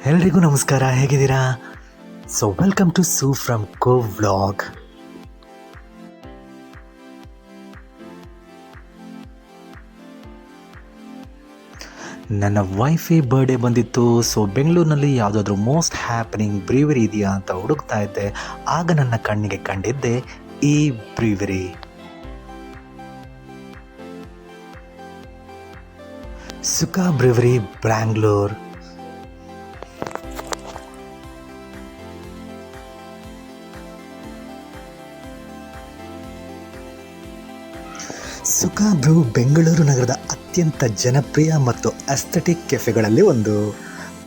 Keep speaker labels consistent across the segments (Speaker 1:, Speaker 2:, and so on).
Speaker 1: ಎಲ್ರಿಗೂ ನಮಸ್ಕಾರ, ಹೇಗಿದ್ದೀರಾ? ಸೊ ವೆಲ್ಕಮ್ ಟು ಸೂ ಫ್ರಮ್ ಕೋ ವ್ಲಾಗ್. ನನ್ನ ವೈಫಿ ಬರ್ಡೇ ಬಂದಿತ್ತು. ಸೊ ಬೆಂಗಳೂರಿನಲ್ಲಿ ಯಾವುದಾದ್ರೂ ಮೋಸ್ಟ್ ಹ್ಯಾಪನಿಂಗ್ ಬ್ರೀವರಿ ಇದೆಯಾ ಅಂತ ಹುಡುಕ್ತಾ ಇದ್ದೆ. ಆಗ ನನ್ನ ಕಣ್ಣಿಗೆ ಕಂಡಿದ್ದೆ ಈ ಬ್ರೀವರಿ. ಸುಖಾ ಬ್ರೀವರಿ, ಬ್ಯಾಂಗ್ಳೂರ್. ಸುಖಾ ಬ್ರೂ ಬೆಂಗಳೂರು ನಗರದ ಅತ್ಯಂತ ಜನಪ್ರಿಯ ಮತ್ತು ಅಸ್ಥೆಟಿಕ್ ಕೆಫೆಗಳಲ್ಲಿ ಒಂದು.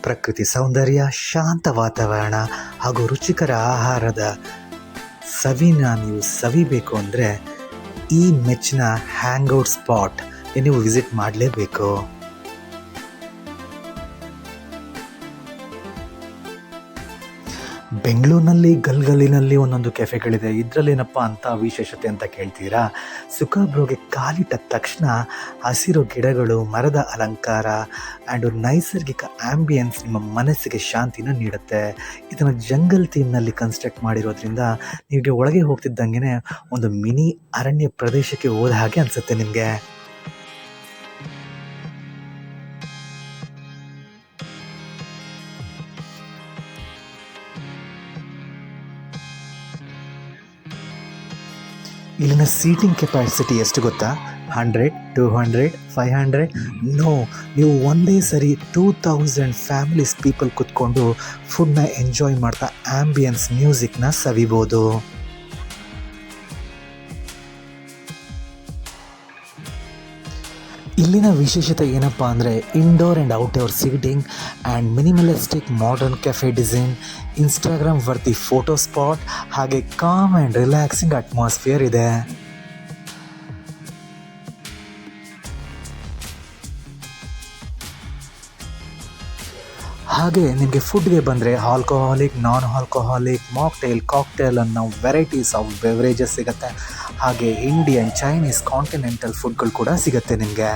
Speaker 1: ಪ್ರಕೃತಿ ಸೌಂದರ್ಯ, ಶಾಂತ ವಾತಾವರಣ ಹಾಗೂ ರುಚಿಕರ ಆಹಾರದ ಸವಿನ ನೀವು ಸವಿಬೇಕು ಅಂದರೆ ಈ ಮೆಚ್ಚಿನ ಹ್ಯಾಂಗ್ಔಟ್ ಸ್ಪಾಟ್ ನೀವು ವಿಸಿಟ್ ಮಾಡಲೇಬೇಕು. ಬೆಂಗಳೂರಿನಲ್ಲಿ ಗಲ್ಗಲಿನಲ್ಲಿ ಒಂದೊಂದು ಕೆಫೆಗಳಿದೆ. ಇದರಲ್ಲೇನಪ್ಪ ಅಂತ ವಿಶೇಷತೆ ಅಂತ ಕೇಳ್ತೀರಾ? ಸುಖಾ ಬ್ರೋಗೆ ಕಾಲಿಟ್ಟ ತಕ್ಷಣ ಹಸಿರು ಗಿಡಗಳು, ಮರದ ಅಲಂಕಾರ ಆ್ಯಂಡ್ ನೈಸರ್ಗಿಕ ಆ್ಯಂಬಿಯನ್ಸ್ ನಿಮ್ಮ ಮನಸ್ಸಿಗೆ ಶಾಂತಿನ ನೀಡುತ್ತೆ. ಇದನ್ನು ಜಂಗಲ್ ಥೀಮ್ನಲ್ಲಿ ಕನ್ಸ್ಟ್ರಕ್ಟ್ ಮಾಡಿರೋದ್ರಿಂದ ನಿಮಗೆ ಒಳಗೆ ಹೋಗ್ತಿದ್ದಂಗೆ ಒಂದು ಮಿನಿ ಅರಣ್ಯ ಪ್ರದೇಶಕ್ಕೆ ಹೋದ ಹಾಗೆ ಅನಿಸುತ್ತೆ ನಿಮಗೆ. ಇಲ್ಲಿನ ಸೀಟಿಂಗ್ ಕೆಪಾಸಿಟಿ ಎಷ್ಟು ಗೊತ್ತಾ? 100, 200, 500. ನೋ, ನೀವು ಒಂದೇ ಸರಿ 2000 ಫ್ಯಾಮಿಲೀಸ್ ಪೀಪಲ್ ಕೂತ್ಕೊಂಡು ಫುಡ್ನ ಎಂಜಾಯ್ ಮಾಡ್ತಾ ಆ್ಯಂಬಿಯನ್ಸ್ ಮ್ಯೂಸಿಕ್ನ ಸವಿಬೋದು. ಇಲ್ಲಿನ ವಿಶೇಷತೆ ಏನಪ್ಪ ಅಂದರೆ indoor and outdoor seating and minimalistic modern cafe design, Instagram worthy photo spot, ಹಾಗೆ ಕಾಮ್ ಆ್ಯಂಡ್ ರಿಲ್ಯಾಕ್ಸಿಂಗ್ ಅಟ್ಮಾಸ್ಫಿಯರ್ ಇದೆ. ಹಾಗೆ ನಿಮಗೆ ಫುಡ್ಗೆ ಬಂದರೆ alcoholic, non alcoholic, mocktail, cocktail ಅನ್ನೋ ವೆರೈಟೀಸ್ ಆಫ್ ಬೆವರೇಜಸ್ ಸಿಗುತ್ತೆ. ಹಾಗೆ ಇಂಡಿಯನ್, ಚೈನೀಸ್, ಕಾಂಟಿನೆಂಟಲ್ ಫುಡ್ಗಳು ಕೂಡ ಸಿಗುತ್ತೆ ನಿಮಗೆ.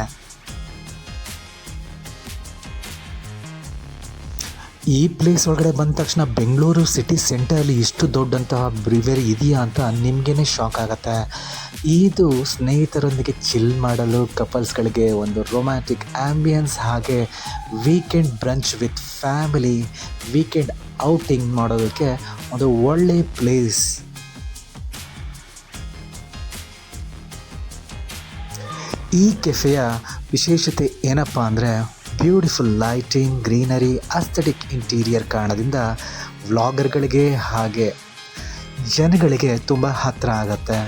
Speaker 1: ಈ ಪ್ಲೇಸ್ ಒಳಗಡೆ ಬಂದ ತಕ್ಷಣ ಬೆಂಗಳೂರು ಸಿಟಿ ಸೆಂಟರಲ್ಲಿ ಇಷ್ಟು ದೊಡ್ಡಂತಹ ಬ್ರೀವರಿ ಇದೆಯಾ ಅಂತ ನಿಮಗೇ ಶಾಕ್ ಆಗುತ್ತೆ. ಇದು ಸ್ನೇಹಿತರೊಂದಿಗೆ ಚಿಲ್ ಮಾಡಲು, ಕಪಲ್ಸ್ಗಳಿಗೆ ಒಂದು ರೊಮ್ಯಾಂಟಿಕ್ ಆ್ಯಂಬಿಯನ್ಸ್, ಹಾಗೆ weekend brunch with family, weekend outing ಮಾಡೋದಕ್ಕೆ ಒಂದು ಒಳ್ಳೆಯ ಪ್ಲೇಸ್. ಈ ಕೆಫೆಯ ವಿಶೇಷತೆ ಏನಪ್ಪ ಅಂದರೆ beautiful lighting, greenery, aesthetic interior ಕಾರಣದಿಂದ ವ್ಲಾಗರ್ಗಳಿಗೆ ಹಾಗೆ ಜನಗಳಿಗೆ ತುಂಬ ಹತ್ತಿರ ಆಗುತ್ತೆ.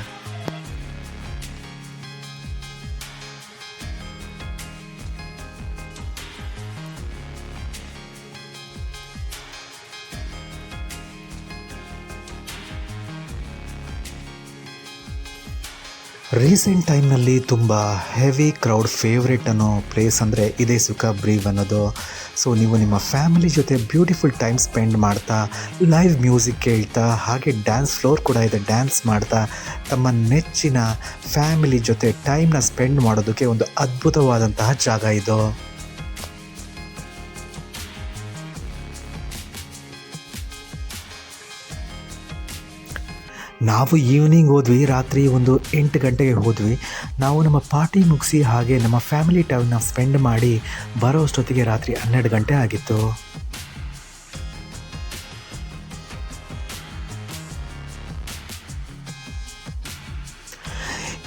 Speaker 1: ರೀಸೆಂಟ್ ಟೈಮ್ನಲ್ಲಿ ತುಂಬ ಹೆವಿ ಕ್ರೌಡ್ ಫೇವ್ರೇಟ್ ಅನ್ನೋ ಪ್ಲೇಸ್ ಅಂದರೆ ಇದೇ ಸುಖಾ ಬ್ರೀವ್ ಅನ್ನೋದು. ಸೊ ನೀವು ನಿಮ್ಮ ಫ್ಯಾಮಿಲಿ ಜೊತೆ ಬ್ಯೂಟಿಫುಲ್ ಟೈಮ್ ಸ್ಪೆಂಡ್ ಮಾಡ್ತಾ, ಲೈವ್ ಮ್ಯೂಸಿಕ್ ಕೇಳ್ತಾ, ಹಾಗೆ ಡ್ಯಾನ್ಸ್ ಫ್ಲೋರ್ ಕೂಡ ಇದೆ, ಡ್ಯಾನ್ಸ್ ಮಾಡ್ತಾ ತಮ್ಮ ನೆಚ್ಚಿನ ಫ್ಯಾಮಿಲಿ ಜೊತೆ ಟೈಮ್ನ ಸ್ಪೆಂಡ್ ಮಾಡೋದಕ್ಕೆ ಒಂದು ಅದ್ಭುತವಾದಂತಹ ಜಾಗ ಇದು. ನಾವು ಈವ್ನಿಂಗ್ ಹೋದ್ವಿ, ರಾತ್ರಿ ಒಂದು 8 ಗಂಟೆಗೆ ಹೋದ್ವಿ. ನಾವು ನಮ್ಮ ಪಾರ್ಟಿ ಮುಗಿಸಿ ಹಾಗೆ ನಮ್ಮ ಫ್ಯಾಮಿಲಿ ಟೈಮ್ನ ಸ್ಪೆಂಡ್ ಮಾಡಿ ಬರೋ ಅಷ್ಟೊತ್ತಿಗೆ ರಾತ್ರಿ 12 ಗಂಟೆ ಆಗಿತ್ತು.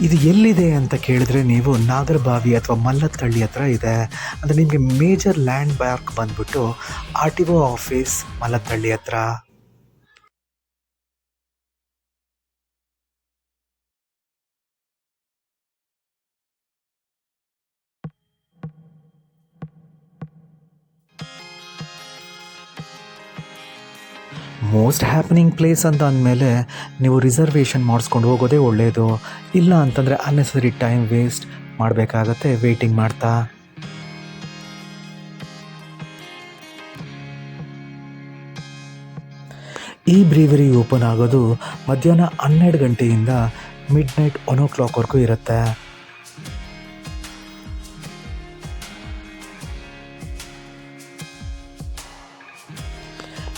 Speaker 1: ಇದು ಎಲ್ಲಿದೆ ಅಂತ ಕೇಳಿದ್ರೆ ನೀವು ನಾಗರಬಾವಿ ಅಥವಾ ಮಲ್ಲತ್ತಳ್ಳಿ ಹತ್ರ ಇದೆ. ಅಂದರೆ ನಿಮಗೆ ಮೇಜರ್ ಲ್ಯಾಂಡ್ ಮಾರ್ಕ್ ಬಂದ್ಬಿಟ್ಟು RTO ಆಫೀಸ್ ಮಲ್ಲತ್ತಳ್ಳಿ ಹತ್ರ. ಮೋಸ್ಟ್ ಹ್ಯಾಪನಿಂಗ್ ಪ್ಲೇಸ್ ಅಂತ ಅಂದಮೇಲೆ ನೀವು ರಿಸರ್ವೇಷನ್ ಮಾಡಿಸ್ಕೊಂಡು ಹೋಗೋದೇ ಒಳ್ಳೆಯದು. ಇಲ್ಲ ಅಂತಂದರೆ ಅನ್ನೆಸರಿ ಟೈಮ್ ವೇಸ್ಟ್ ಮಾಡಬೇಕಾಗತ್ತೆ ವೆಯ್ಟಿಂಗ್ ಮಾಡ್ತಾ. ಈ ಬ್ರೀವರಿ ಓಪನ್ ಆಗೋದು ಮಧ್ಯಾಹ್ನ 12 ಗಂಟೆಯಿಂದ ಮಿಡ್ ನೈಟ್ 1 o'clockವರೆಗೂ ಇರುತ್ತೆ.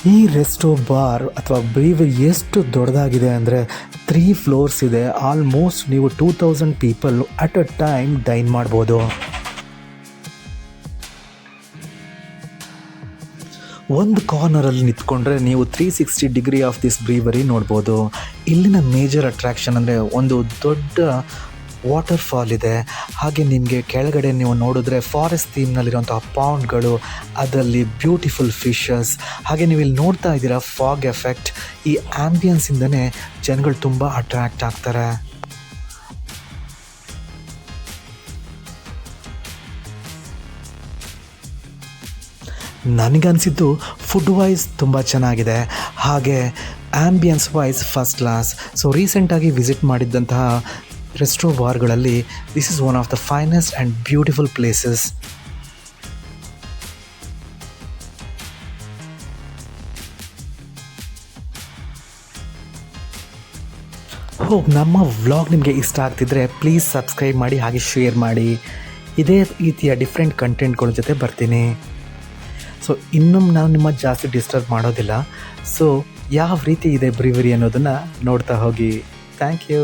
Speaker 1: ಈ ರೆಸ್ಟೋ ಬಾರ್ ಅಥವಾ ಬ್ರೀವರಿ ಎಷ್ಟು ದೊಡ್ಡದಾಗಿದೆ ಅಂದರೆ 3 ಫ್ಲೋರ್ಸ್ ಇದೆ. ಆಲ್ಮೋಸ್ಟ್ ನೀವು 2000 people at a time dine ಮಾಡ್ಬೋದು. ಒಂದು ಕಾರ್ನರಲ್ಲಿ ನಿಂತ್ಕೊಂಡ್ರೆ ನೀವು 360 ಡಿಗ್ರಿ ಆಫ್ ದಿಸ್ ಬ್ರೀವರಿ ನೋಡ್ಬೋದು. ಇಲ್ಲಿನ ಮೇಜರ್ ಅಟ್ರಾಕ್ಷನ್ ಅಂದರೆ ಒಂದು ದೊಡ್ಡ ವಾಟರ್ ಫಾಲ್ ಇದೆ. ಹಾಗೆ ನಿಮಗೆ ಕೆಳಗಡೆ ನೀವು ನೋಡಿದ್ರೆ ಫಾರೆಸ್ಟ್ ಥೀಮ್ನಲ್ಲಿರುವಂಥ ಪಾಂಡ್ಗಳು, ಅದರಲ್ಲಿ ಬ್ಯೂಟಿಫುಲ್ ಫಿಶಸ್, ಹಾಗೆ ನೀವು ಇಲ್ಲಿ ನೋಡ್ತಾ ಇದ್ದೀರಾ ಫಾಗ್ ಎಫೆಕ್ಟ್. ಈ ಆ್ಯಂಬಿಯನ್ಸಿಂದನೇ ಜನಗಳು ತುಂಬ ಅಟ್ರ್ಯಾಕ್ಟ್ ಆಗ್ತಾರೆ. ನನಗನ್ಸಿದ್ದು ಫುಡ್ ವೈಸ್ ತುಂಬ ಚೆನ್ನಾಗಿದೆ, ಹಾಗೆ ambience wise first class. So ರೀಸೆಂಟಾಗಿ ವಿಸಿಟ್ ಮಾಡಿದ್ದಂತಹ ರೆಸ್ಟೋ ಬಾರ್ಗಳಲ್ಲಿ this is one of the finest and beautiful places. ನಮ್ಮ ವ್ಲಾಗ್ ನಿಮಗೆ ಇಷ್ಟ ಆಗ್ತಿದ್ರೆ ಪ್ಲೀಸ್ ಸಬ್ಸ್ಕ್ರೈಬ್ ಮಾಡಿ, ಹಾಗೆ ಶೇರ್ ಮಾಡಿ. ಇದೇ ರೀತಿಯ ಡಿಫ್ರೆಂಟ್ ಕಂಟೆಂಟ್ಗಳ ಜೊತೆ ಬರ್ತೀನಿ. ಸೊ ಇನ್ನೂ ನಾವು ನಿಮ್ಮ ಜಾಸ್ತಿ ಡಿಸ್ಟರ್ಬ್ ಮಾಡೋದಿಲ್ಲ. ಸೊ ಯಾವ ರೀತಿ ಇದೆ ಬ್ರೀವರಿ ಅನ್ನೋದನ್ನು ನೋಡ್ತಾ ಹೋಗಿ. Thank you.